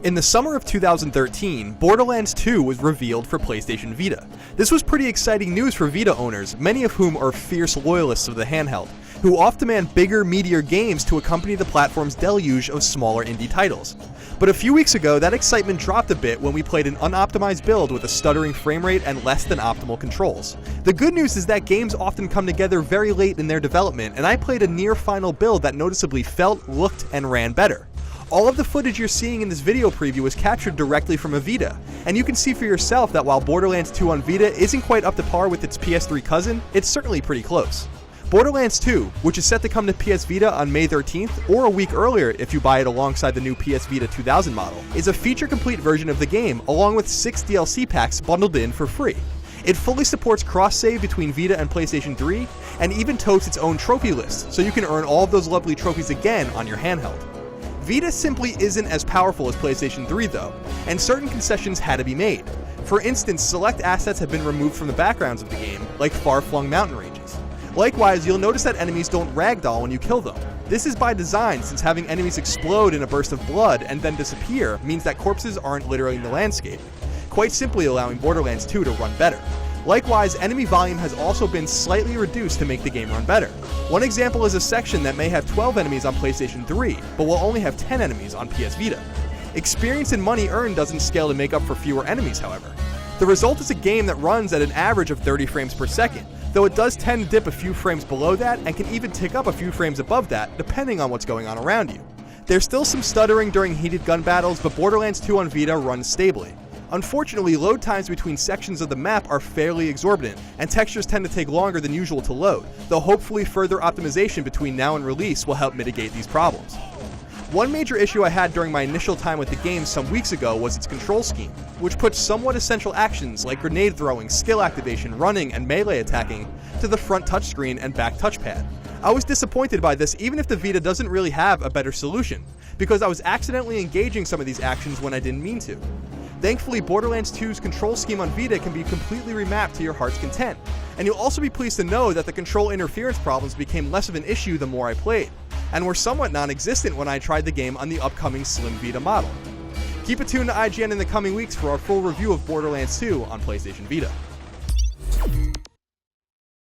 In the summer of 2013, Borderlands 2 was revealed for PlayStation Vita. This was pretty exciting news for Vita owners, many of whom are fierce loyalists of the handheld, who often demand bigger, meatier games to accompany the platform's deluge of smaller indie titles. But a few weeks ago, that excitement dropped a bit when we played an unoptimized build with a stuttering frame rate and less than optimal controls. The good news is that games often come together very late in their development, and I played a near-final build that noticeably felt, looked, and ran better. All of the footage you're seeing in this video preview was captured directly from a Vita, and you can see for yourself that while Borderlands 2 on Vita isn't quite up to par with its PS3 cousin, it's certainly pretty close. Borderlands 2, which is set to come to PS Vita on May 13th, or a week earlier if you buy it alongside the new PS Vita 2000 model, is a feature-complete version of the game along with 6 DLC packs bundled in for free. It fully supports cross-save between Vita and PlayStation 3, and even totes its own trophy list, so you can earn all of those lovely trophies again on your handheld. Vita simply isn't as powerful as PlayStation 3 though, and certain concessions had to be made. For instance, select assets have been removed from the backgrounds of the game, like far-flung mountain ranges. Likewise, you'll notice that enemies don't ragdoll when you kill them. This is by design, since having enemies explode in a burst of blood and then disappear means that corpses aren't littering the landscape, quite simply allowing Borderlands 2 to run better. Likewise, enemy volume has also been slightly reduced to make the game run better. One example is a section that may have 12 enemies on PlayStation 3, but will only have 10 enemies on PS Vita. Experience and money earned doesn't scale to make up for fewer enemies, however. The result is a game that runs at an average of 30 frames per second, though it does tend to dip a few frames below that and can even tick up a few frames above that, depending on what's going on around you. There's still some stuttering during heated gun battles, but Borderlands 2 on Vita runs stably. Unfortunately, load times between sections of the map are fairly exorbitant, and textures tend to take longer than usual to load, though hopefully further optimization between now and release will help mitigate these problems. One major issue I had during my initial time with the game some weeks ago was its control scheme, which puts somewhat essential actions like grenade throwing, skill activation, running, and melee attacking to the front touchscreen and back touchpad. I was disappointed by this even if the Vita doesn't really have a better solution, because I was accidentally engaging some of these actions when I didn't mean to. Thankfully, Borderlands 2's control scheme on Vita can be completely remapped to your heart's content, and you'll also be pleased to know that the control interference problems became less of an issue the more I played, and were somewhat non-existent when I tried the game on the upcoming Slim Vita model. Keep it tuned to IGN in the coming weeks for our full review of Borderlands 2 on PlayStation Vita.